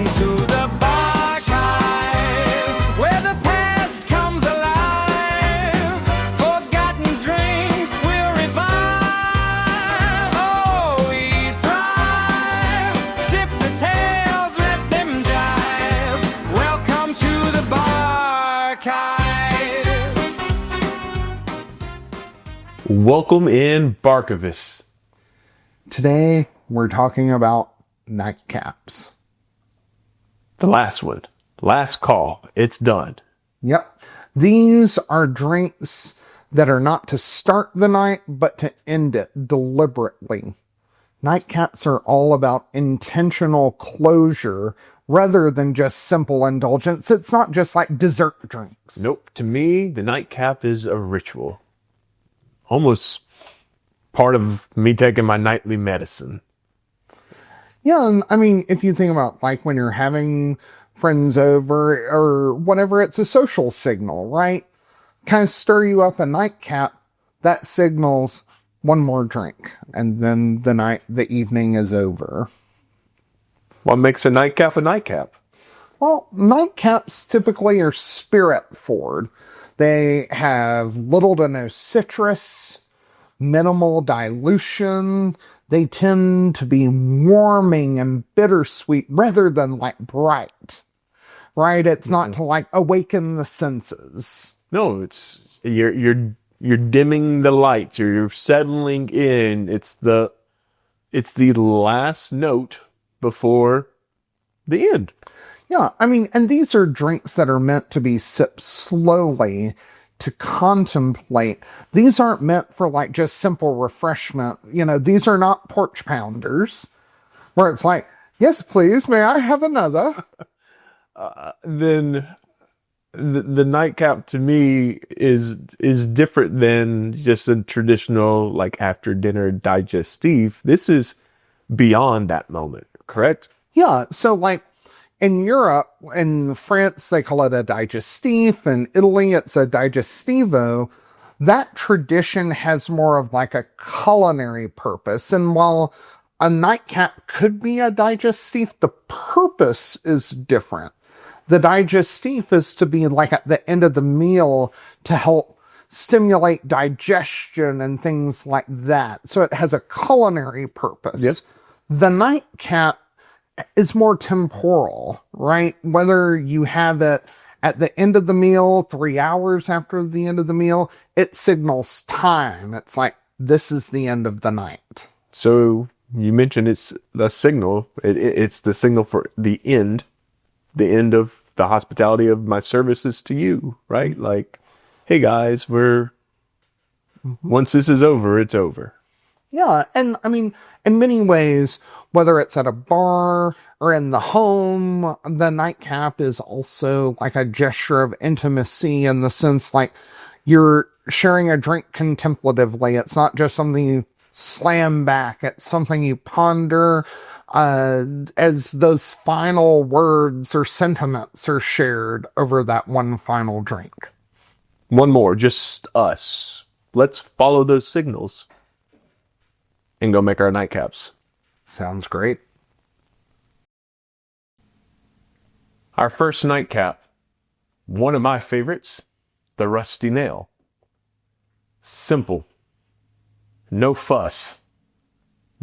into the barchive, where the past comes alive. Forgotten drinks will revive. Oh, we thrive. Sip the tales, let them jive. Welcome to the barchive. Welcome in, Barchivists. Today, we're talking about nightcaps. The last one. Last call. It's done. Yep. These are drinks that are not to start the night, but to end it deliberately. Nightcaps are all about intentional closure rather than just simple indulgence. It's not just like dessert drinks. Nope. To me, the nightcap is a ritual. Almost part of me taking my nightly medicine. Yeah, and I mean, if you think about like when you're having friends over or whatever, it's a social signal, right? Kind of stir you up a nightcap, that signals one more drink, and then the evening is over. What makes a nightcap a nightcap? Well, nightcaps typically are spirit forward. They have little to no citrus, minimal dilution. They tend to be warming and bittersweet rather than like bright. Right? It's not to like awaken the senses. No, it's you're dimming the lights, or you're settling in. It's the last note before the end. Yeah, I mean, and these are drinks that are meant to be sipped slowly, to contemplate. These aren't meant for like just simple refreshment. You know, these are not porch pounders where it's like, yes, please, may I have another? Then the nightcap to me is different than just a traditional like after dinner digestif. This is beyond that moment, correct? Yeah, so like in Europe, in France, they call it a digestif. In Italy, it's a digestivo. That tradition has more of like a culinary purpose. And while a nightcap could be a digestif, the purpose is different. The digestif is to be like at the end of the meal to help stimulate digestion and things like that. So it has a culinary purpose. Yes. The nightcap is more temporal, right? Whether you have it at the end of the meal, 3 hours after the end of the meal, it signals time. It's like, this is the end of the night. So you mentioned it's the signal. It's the signal for the end of the hospitality of my services to you, right? Like, hey guys, once this is over, it's over. Yeah, and I mean, in many ways, whether it's at a bar or in the home, the nightcap is also like a gesture of intimacy in the sense like you're sharing a drink contemplatively. It's not just something you slam back. It's something you ponder as those final words or sentiments are shared over that one final drink. One more, just us. Let's follow those signals and go make our nightcaps. Sounds great. Our first nightcap, one of my favorites, the rusty nail. Simple. No fuss.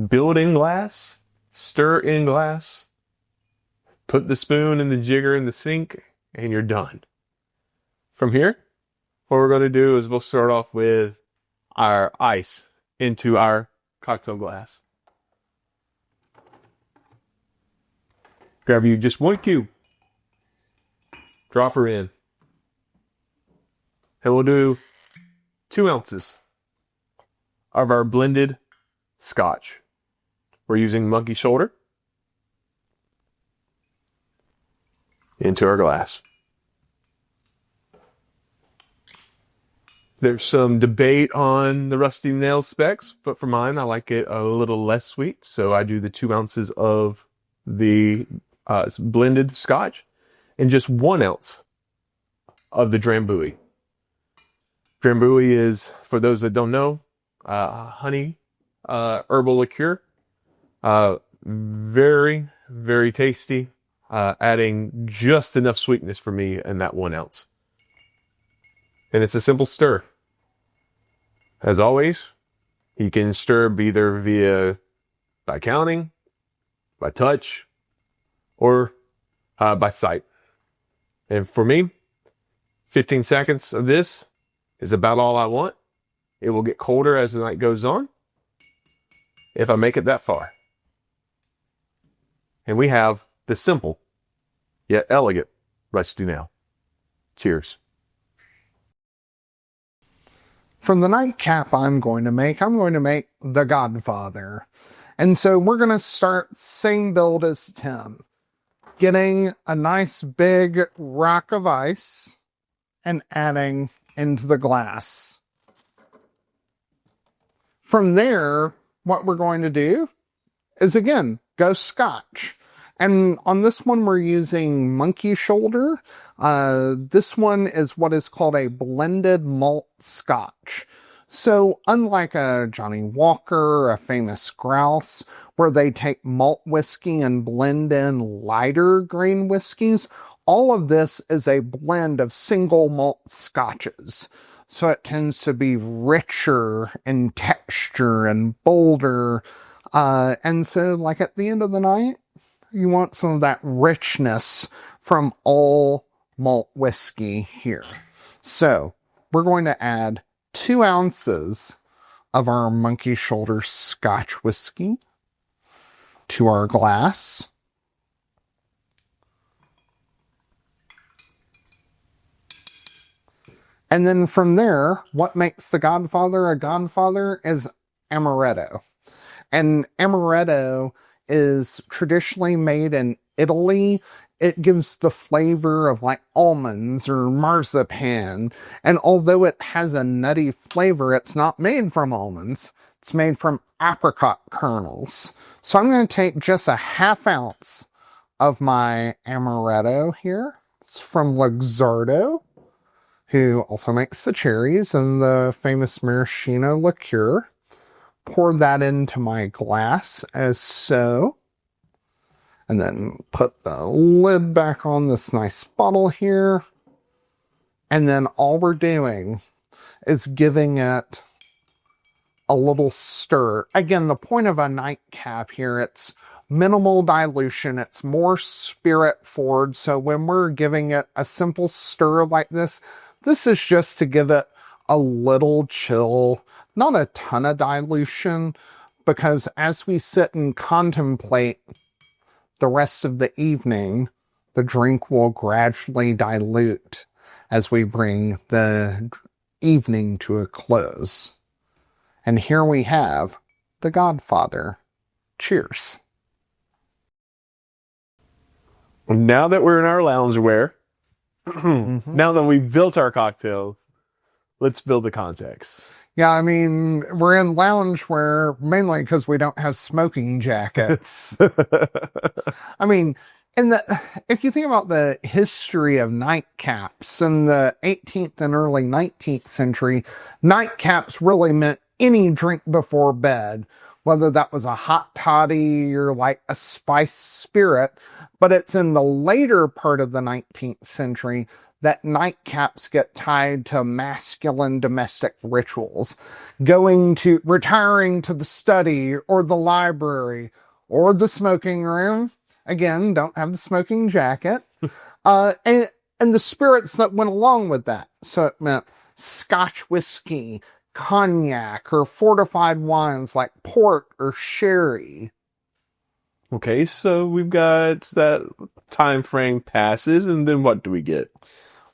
Build in glass, stir in glass, put the spoon and the jigger in the sink, and you're done. From here, what we're going to do is we'll start off with our ice into our cocktail glass. Grab you just one cube. Drop her in. And we'll do 2 ounces of our blended scotch. We're using monkey shoulder into our glass. There's some debate on the rusty nail specs, but for mine, I like it a little less sweet. So I do the 2 ounces of the blended scotch and just 1 ounce of the Drambuie. Drambuie is, for those that don't know, honey herbal liqueur. Very, very tasty. adding just enough sweetness for me in that 1 ounce. And it's a simple stir. As always, you can stir either via by counting, by touch, or by sight. And for me, 15 seconds of this is about all I want. It will get colder as the night goes on, if I make it that far. And we have the simple, yet elegant, rusty nail. Cheers. From the nightcap I'm going to make the Godfather. And so we're going to start same build as Tim. Getting a nice big rock of ice and adding into the glass. From there, what we're going to do is, again, go Scotch. And on this one, we're using monkey shoulder. This one is what is called a blended malt Scotch. So unlike a Johnny Walker, a famous grouse, where they take malt whiskey and blend in lighter grain whiskeys, all of this is a blend of single malt Scotches. So it tends to be richer in texture and bolder. And so, like, at the end of the night, you want some of that richness from all malt whiskey here. So we're going to add 2 ounces of our monkey shoulder Scotch whiskey to our glass. And then from there, what makes the Godfather a Godfather is amaretto. And amaretto is traditionally made in Italy. It gives the flavor of like almonds or marzipan. And although it has a nutty flavor, it's not made from almonds. It's made from apricot kernels. So I'm going to take just a 1/2 ounce of my amaretto here. It's from Luxardo, who also makes the cherries and the famous maraschino liqueur. Pour that into my glass as so. And then put the lid back on this nice bottle here. And then all we're doing is giving it a little stir. Again, the point of a nightcap here, it's minimal dilution. It's more spirit forward. So when we're giving it a simple stir like this is just to give it a little chill, not a ton of dilution, because as we sit and contemplate the rest of the evening, the drink will gradually dilute as we bring the evening to a close. And here we have the Godfather. Cheers. Now that we're in our loungewear, now that we've built our cocktails, let's build the context. Yeah, I mean, we're in loungewear mainly because we don't have smoking jackets. I mean, if you think about the history of nightcaps in the 18th and early 19th century, nightcaps really meant any drink before bed, whether that was a hot toddy or like a spiced spirit. But it's in the later part of the 19th century that nightcaps get tied to masculine domestic rituals. Retiring to the study or the library or the smoking room. Again, don't have the smoking jacket. And the spirits that went along with that. So it meant Scotch whiskey, cognac, or fortified wines like port or sherry. Okay, so we've got that time frame passes, and then what do we get?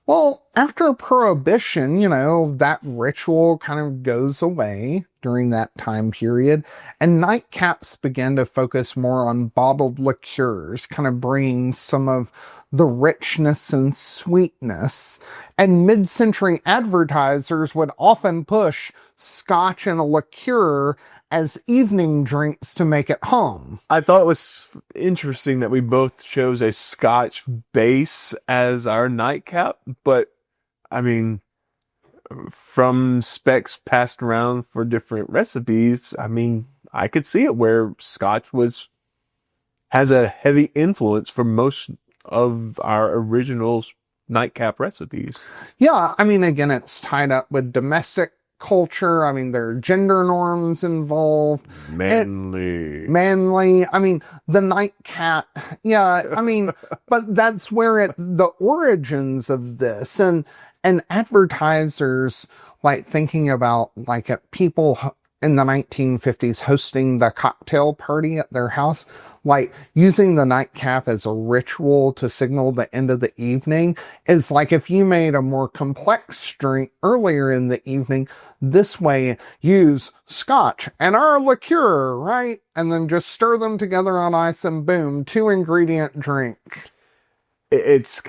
Well, after Prohibition, that ritual kind of goes away during that time period, and nightcaps began to focus more on bottled liqueurs, kind of bringing some of the richness and sweetness. And mid-century advertisers would often push Scotch and a liqueur as evening drinks to make at home. I thought it was interesting that we both chose a Scotch base as our nightcap, but I mean, from specs passed around for different recipes, I mean, I could see it where Scotch has a heavy influence for most of our original nightcap recipes. Yeah, I mean, again, it's tied up with domestic culture. I mean, there are gender norms involved. Manly. I mean, the nightcap. Yeah, I mean, but that's where the origins of this and advertisers like thinking about like people in the 1950s hosting the cocktail party at their house, like using the nightcap as a ritual to signal the end of the evening is like if you made a more complex drink earlier in the evening, this way use scotch and our liqueur, right? And then just stir them together on ice and boom, 2-ingredient drink. It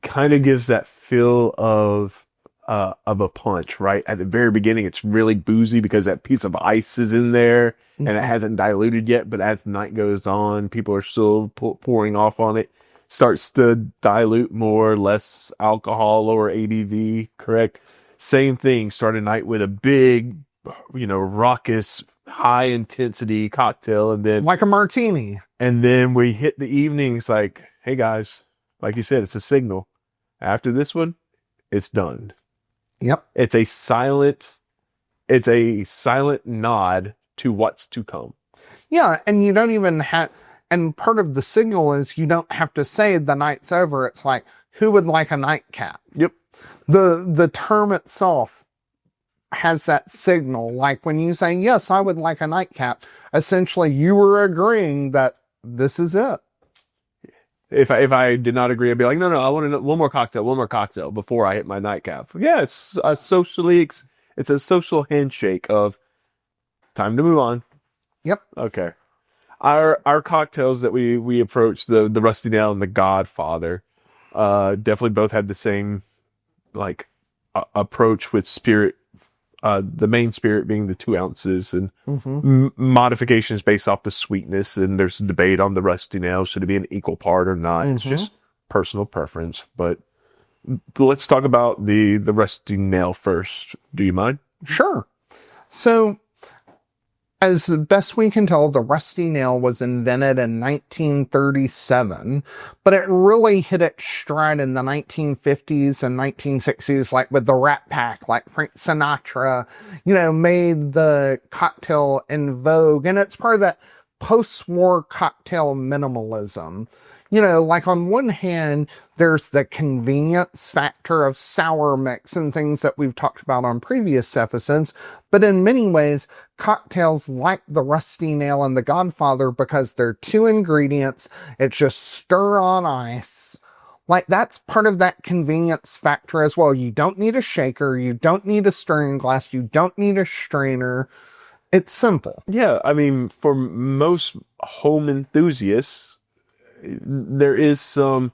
kind of gives that feel of a punch, right? At the very beginning, it's really boozy because that piece of ice is in there and it hasn't diluted yet. But as the night goes on, people are still pouring off on it. Starts to dilute more, less alcohol, lower ABV, correct? Same thing, start a night with a big, raucous, high intensity cocktail. And then like a martini. And then we hit the evening. It's like, hey guys, like you said, it's a signal. After this one, it's done. Yep. It's a silent nod to what's to come. Yeah, and you don't even have, and part of the signal is you don't have to say the night's over. It's like, who would like a nightcap? Yep. The term itself has that signal. Like when you say, yes, I would like a nightcap, essentially you were agreeing that this is it. If I did not agree, I'd be like, no, I want one more cocktail before I hit my nightcap. Yeah, it's a social handshake of time to move on. Yep. Okay. Our cocktails that we approached, the Rusty Nail and the Godfather, definitely both had the same approach with spirit. The main spirit being the 2 ounces and modifications based off the sweetness. And there's a debate on the Rusty Nail. Should it be an equal part or not? It's just personal preference. But let's talk about the Rusty Nail first. Do you mind? Sure. So, as the best we can tell, the Rusty Nail was invented in 1937, but it really hit its stride in the 1950s and 1960s, like with the Rat Pack, like Frank Sinatra, made the cocktail in vogue. And it's part of that post-war cocktail minimalism. Like on one hand, there's the convenience factor of sour mix and things that we've talked about on previous episodes. But in many ways, cocktails like the Rusty Nail and the Godfather, because they're 2 ingredients, it's just stir on ice. Like that's part of that convenience factor as well. You don't need a shaker. You don't need a stirring glass. You don't need a strainer. It's simple. Yeah. I mean, for most home enthusiasts, there is some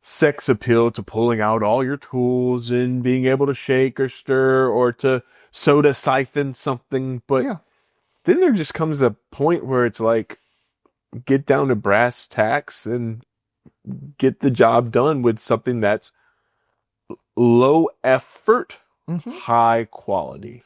sex appeal to pulling out all your tools and being able to shake or stir or to soda siphon something. But then there just comes a point where it's like, get down to brass tacks and get the job done with something that's low effort, high quality.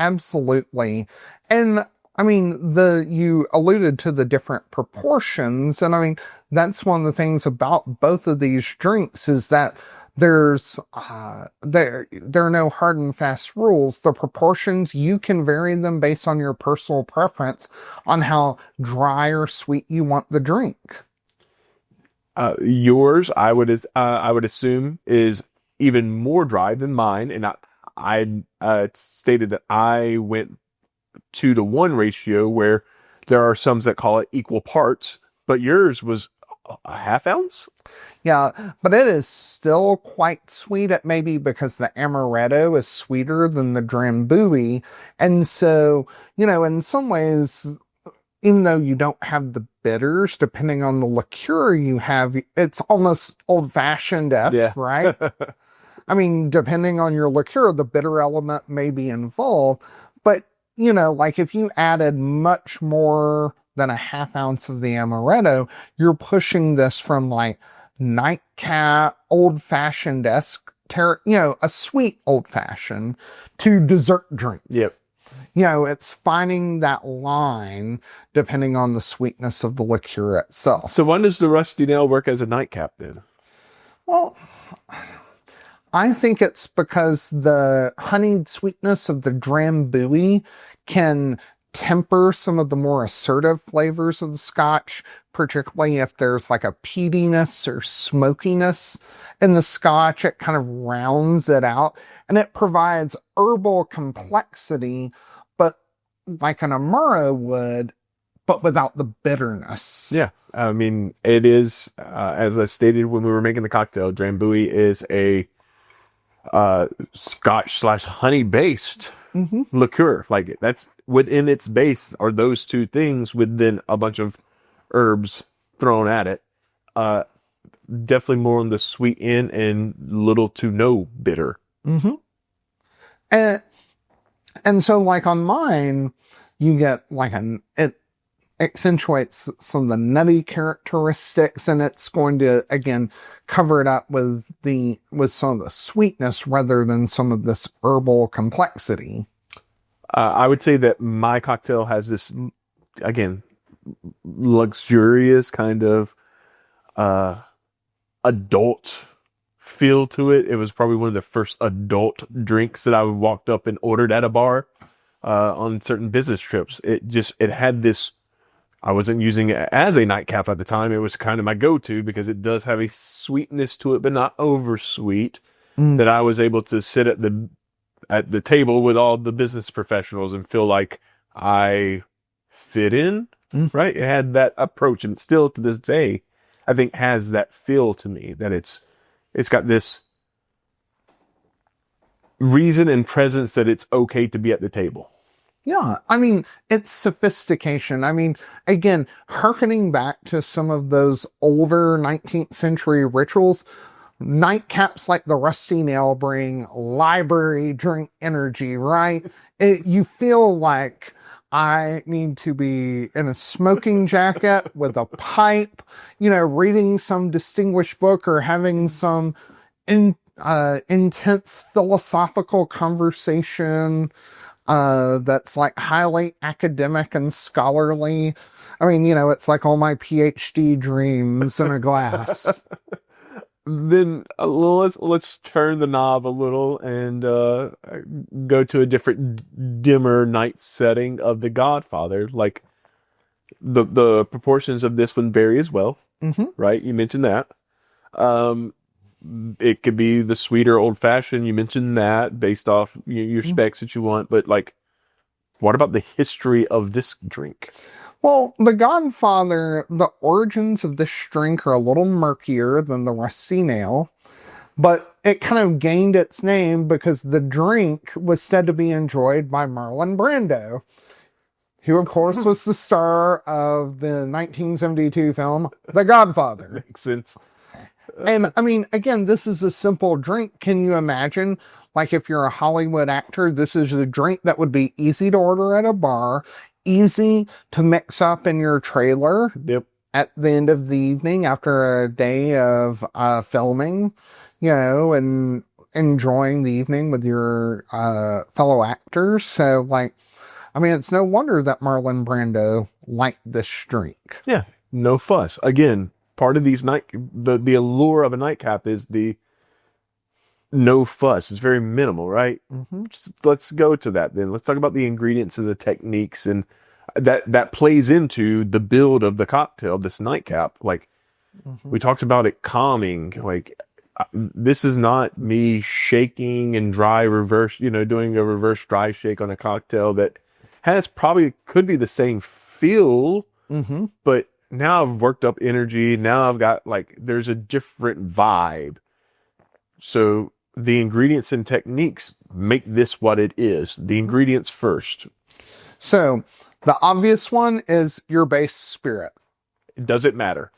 Absolutely. And I mean, you alluded to the different proportions, and I mean, that's one of the things about both of these drinks is that there are no hard and fast rules. The proportions, you can vary them based on your personal preference on how dry or sweet you want the drink. Yours, I would assume, is even more dry than mine, and I stated that I went 2-to-1 ratio, where there are some that call it equal parts, but yours was a half ounce. Yeah, but it is still quite sweet. It may be because the amaretto is sweeter than the Drambuie, and so in some ways, even though you don't have the bitters, depending on the liqueur you have, it's almost old-fashioned-esque, right? I mean, depending on your liqueur, the bitter element may be involved, but like if you added much more than a half ounce of the amaretto, you're pushing this from like nightcap, old-fashioned-esque, a sweet old-fashioned to dessert drink. Yep. It's finding that line depending on the sweetness of the liqueur itself. So when does the rusty nail work as a nightcap then? Well, I think it's because the honeyed sweetness of the Drambuie can temper some of the more assertive flavors of the Scotch, particularly if there's like a peatiness or smokiness in the Scotch. It kind of rounds it out, and it provides herbal complexity, but like an Amaro would, but without the bitterness. Yeah. I mean, it is, as I stated when we were making the cocktail, Drambuie is a Scotch / honey based liqueur. Like, that's within its base are those two things with then a bunch of herbs thrown at it. Definitely more on the sweet end and little to no bitter. And so like on mine, you get like it accentuates some of the nutty characteristics, and it's going to again cover it up with some of the sweetness rather than some of this herbal complexity. I would say that my cocktail has this, again, luxurious kind of adult feel to it. It was probably one of the first adult drinks that I walked up and ordered at a bar on certain business trips. It had this. I wasn't using it as a nightcap at the time. It was kind of my go-to because it does have a sweetness to it, but not over sweet. That I was able to sit at the table with all the business professionals and feel like I fit in. Right? It had that approach, and still to this day, I think has that feel to me that it's got this reason and presence that it's okay to be at the table. Yeah, I mean, it's sophistication. I mean, again, hearkening back to some of those older 19th century rituals, nightcaps like the rusty nail bring library drink energy, right? You feel like I need to be in a smoking jacket with a pipe, reading some distinguished book or having some intense philosophical conversation that's like highly academic and scholarly. I mean, it's like all my PhD dreams in a glass. Then let's turn the knob a little and go to a different dimmer night setting of the Godfather. Like the proportions of this one vary as well, right? You mentioned that. It could be the sweeter old fashioned. You mentioned that based off your specs that you want, but like, what about the history of this drink? Well, the Godfather, the origins of this drink are a little murkier than the rusty nail, but it kind of gained its name because the drink was said to be enjoyed by Marlon Brando, who of course was the star of the 1972 film, The Godfather. Makes sense. And I mean, again, this is a simple drink. Can you imagine, like, if you're a Hollywood actor, this is a drink that would be easy to order at a bar, easy to mix up in your trailer at the end of the evening after a day of filming, and enjoying the evening with your fellow actors. So, like, I mean, it's no wonder that Marlon Brando liked this drink. Yeah, no fuss. Again, part of these the allure of a nightcap is the no fuss. It's very minimal, right? Let's go to that then. Let's talk about the ingredients and the techniques, and that plays into the build of the cocktail, this nightcap. Like, we talked about it calming. Like, this is not me shaking and dry reverse, doing a reverse dry shake on a cocktail that could be the same feel, but now I've worked up energy. Now I've got there's a different vibe. So the ingredients and techniques make this what it is. The ingredients first. So the obvious one is your base spirit. Does it matter?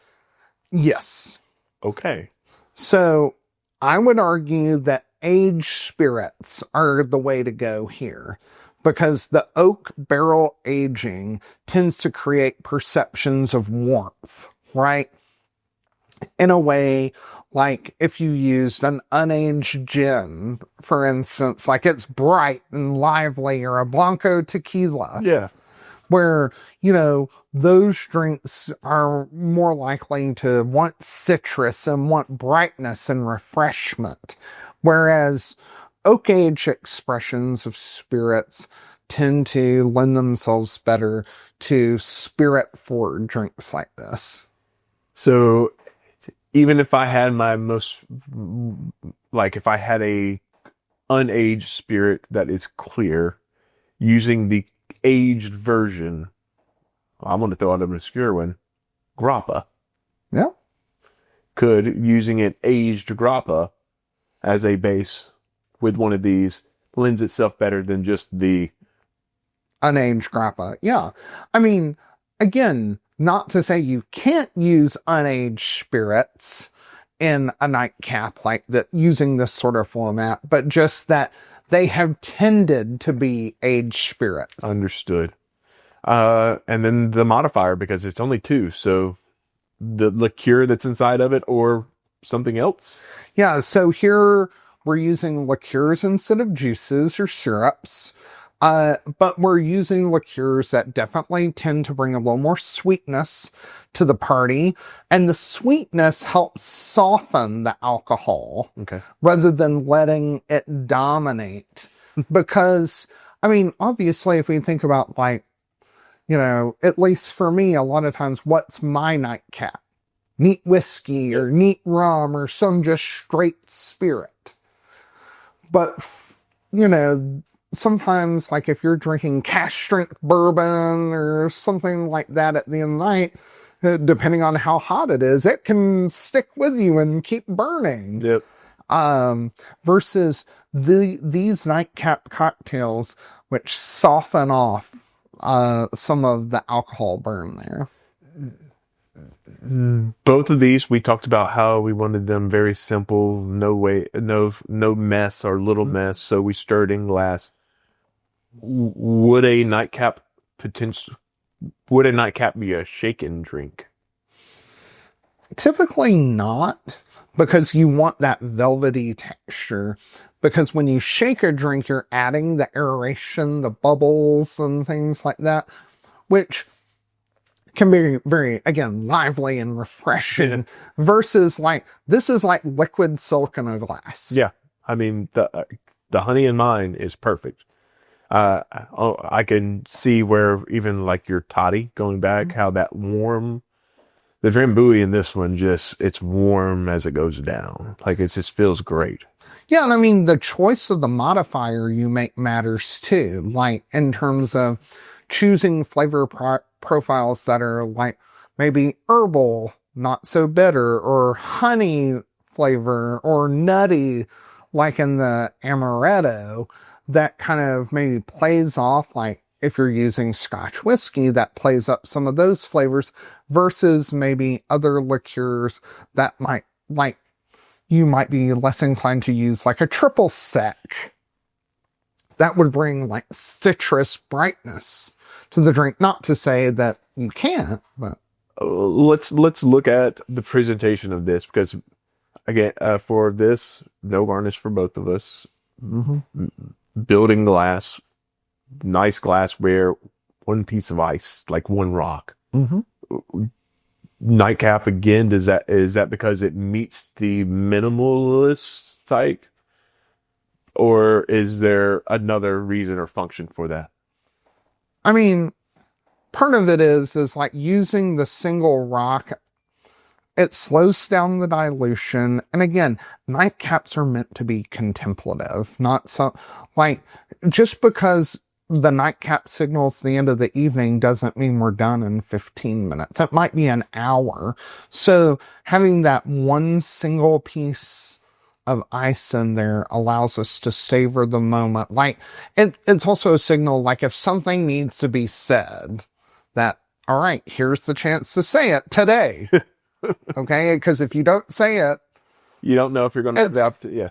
Yes. Okay. So I would argue that aged spirits are the way to go here, because the oak barrel aging tends to create perceptions of warmth, right? In a way Like if you used an unaged gin, for instance, like it's bright and lively, or a Blanco tequila. Yeah. Where, those drinks are more likely to want citrus and want brightness and refreshment. Whereas oak age expressions of spirits tend to lend themselves better to spirit forward drinks like this. So even if I had if I had a unaged spirit that is clear, using the aged version, I'm going to throw out an obscure one, grappa. Yeah. Could using an aged grappa as a base with one of these lends itself better than just the unaged grappa. Yeah. I mean, again, not to say you can't use unaged spirits in a nightcap like that using this sort of format, but just that they have tended to be aged spirits. Understood. And then the modifier, because it's only 2, so the liqueur that's inside of it or something else? Yeah, so here we're using liqueurs instead of juices or syrups. But we're using liqueurs that definitely tend to bring a little more sweetness to the party. And the sweetness helps soften the alcohol. Okay. Rather than letting it dominate. Because, I mean, obviously, if we think about, like, at least for me, a lot of times, what's my nightcap? Neat whiskey or neat rum or some just straight spirit. But, sometimes, like if you're drinking cask strength bourbon or something like that at the end of the night, depending on how hot it is, it can stick with you and keep burning. Yep. Versus these nightcap cocktails, which soften off some of the alcohol burn there. Both of these, we talked about how we wanted them very simple, no mess or little mess. So we stirred in glass. Would a nightcap be a shaken drink? Typically not, because you want that velvety texture. Because when you shake a drink, you're adding the aeration, the bubbles, and things like that, which can be very, again, lively and refreshing. Versus, like, this is like liquid silk in a glass. Yeah, I mean the honey in mine is perfect. I can see where even like your toddy going back, how that warm, the Drambuie in this one it's warm as it goes down. Like it just feels great. Yeah, and I mean, the choice of the modifier you make matters too. Like in terms of choosing flavor profiles that are like maybe herbal, not so bitter, or honey flavor, or nutty, like in the amaretto. That kind of maybe plays off, like if you're using Scotch whiskey, that plays up some of those flavors versus maybe other liqueurs that you might be less inclined to use, like a triple sec. That would bring like citrus brightness to the drink. Not to say that you can't, but let's look at the presentation of this, because again, for this, no garnish for both of us. Mm-hmm. Building glass, nice glassware, one piece of ice, like one rock. Mm-hmm. Nightcap again, is that because it meets the minimalist type, or is there another reason or function for that? I mean, part of it is like using the single rock. It slows down the dilution. And again, nightcaps are meant to be contemplative, not so like just because the nightcap signals the end of the evening doesn't mean we're done in 15 minutes. It might be an hour. So having that one single piece of ice in there allows us to savor the moment. Like it's also a signal, like if something needs to be said, that, all right, here's the chance to say it today. Okay, because if you don't say it, you don't know if you're going to have the opportunity. Yeah.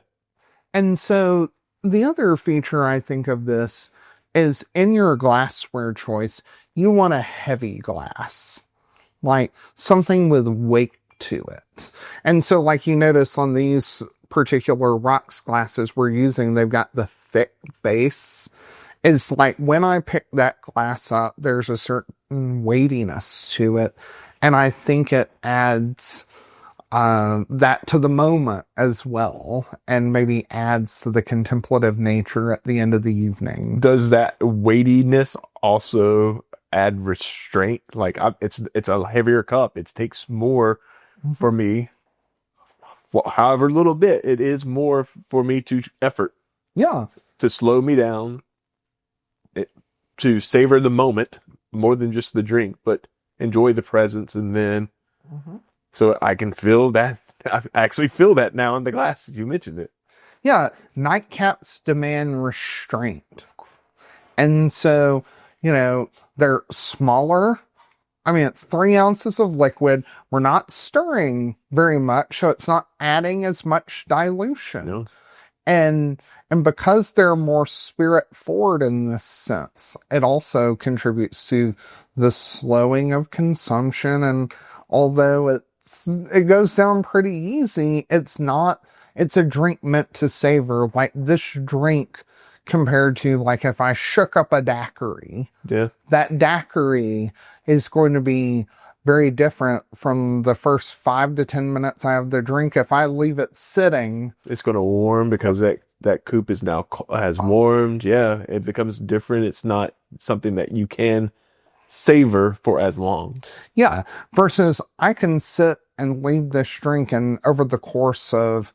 And so the other feature I think of this is in your glassware choice, you want a heavy glass, like something with weight to it. And so like you notice on these particular rocks glasses we're using, they've got the thick base. It's like when I pick that glass up, there's a certain weightiness to it. And I think it adds that to the moment as well, and maybe adds to the contemplative nature at the end of the evening. Does that weightiness also add restraint? Like it's a heavier cup. It takes more for me. Well, however little bit, it is more for me to effort. Yeah. To slow me down, to savor the moment more than just the drink, but enjoy the presence. And then, so I can feel that. I actually feel that now in the glass. You mentioned it. Yeah. Nightcaps demand restraint. And so, they're smaller. I mean, it's 3 ounces of liquid. We're not stirring very much, so it's not adding as much dilution. No. And because they're more spirit forward in this sense, it also contributes to the slowing of consumption. And although it goes down pretty easy, it's a drink meant to savor. Like this drink compared to like if I shook up a daiquiri. Yeah. That daiquiri is going to be very different from the first 5 to 10 minutes I have the drink. If I leave it sitting, it's going to warm because that coupe is now has warmed. Yeah, it becomes different. It's not something that you can savor for as long. Yeah, versus I can sit and leave this drink and over the course of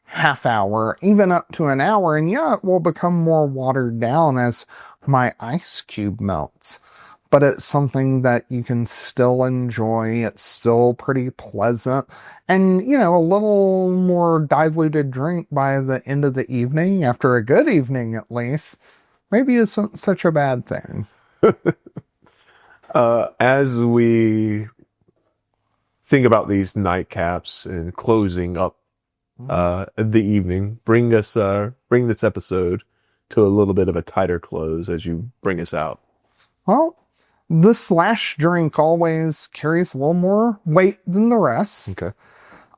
half hour, even up to an hour, and yeah, it will become more watered down as my ice cube melts. But it's something that you can still enjoy. It's still pretty pleasant. And, a little more diluted drink by the end of the evening, after a good evening at least, maybe isn't such a bad thing. As we think about these nightcaps and closing up the evening, bring this episode to a little bit of a tighter close as you bring us out. Well, the slash drink always carries a little more weight than the rest. Okay.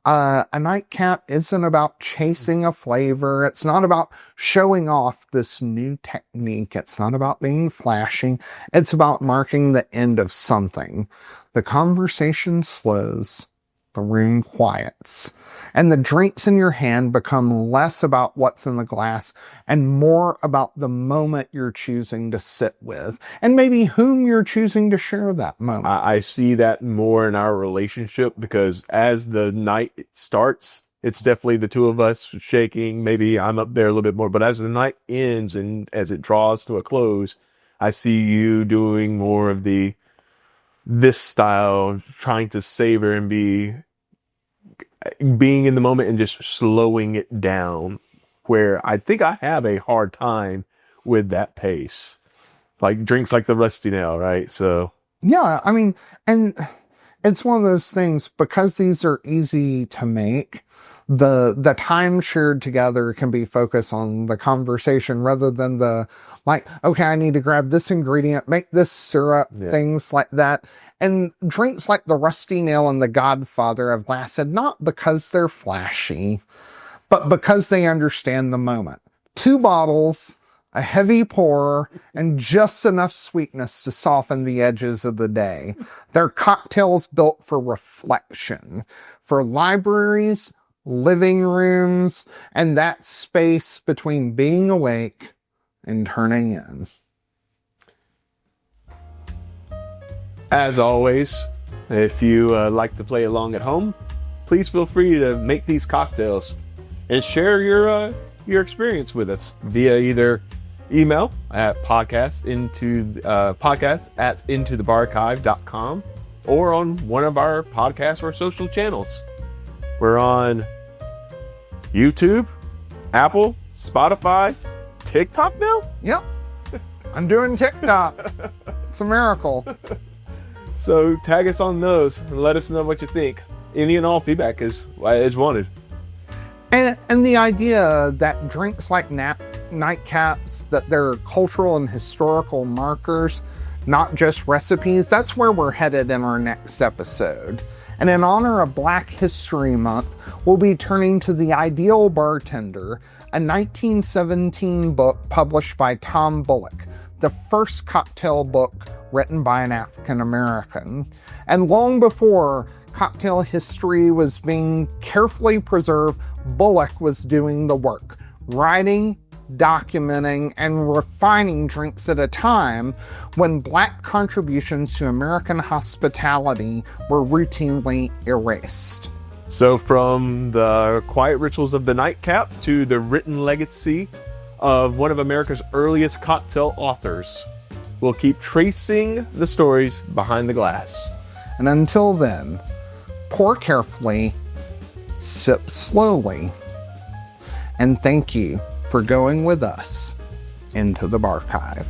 A nightcap isn't about chasing a flavor. It's not about showing off this new technique. It's not about being flashy. It's about marking the end of something. The conversation slows. The room quiets. And the drinks in your hand become less about what's in the glass and more about the moment you're choosing to sit with and maybe whom you're choosing to share that moment. I see that more in our relationship because as the night starts, it's definitely the two of us shaking. Maybe I'm up there a little bit more, but as the night ends and as it draws to a close, I see you doing more of this style, trying to savor and being in the moment and just slowing it down, where I think I have a hard time with that pace. Like drinks like the Rusty Nail, right? So yeah, I mean, and it's one of those things, because these are easy to make, the time shared together can be focused on the conversation rather than okay, I need to grab this ingredient, make this syrup, things like that. And drinks like the Rusty Nail and the Godfather have lasted not because they're flashy, but because they understand the moment. 2 bottles, a heavy pour, and just enough sweetness to soften the edges of the day. They're cocktails built for reflection, for libraries, living rooms, and that space between being awake and turning in. as always, if you like to play along at home, please feel free to make these cocktails and share your experience with us via either email at podcast at intothebarchive.com or on one of our podcast or social channels. We're on YouTube, Apple, Spotify, TikTok now? Yep. I'm doing TikTok. It's a miracle. So tag us on those and let us know what you think. Any and all feedback is wanted. And the idea that drinks like nightcaps, that they're cultural and historical markers, not just recipes, that's where we're headed in our next episode. And in honor of Black History Month, we'll be turning to The Ideal Bartender, a 1917 book published by Tom Bullock, the first cocktail book written by an African American. And long before cocktail history was being carefully preserved, Bullock was doing the work, writing, documenting, and refining drinks at a time when Black contributions to American hospitality were routinely erased. So from the quiet rituals of the nightcap to the written legacy of one of America's earliest cocktail authors, we'll keep tracing the stories behind the glass. And until then, pour carefully, sip slowly, and thank you for going with us into the Barchive.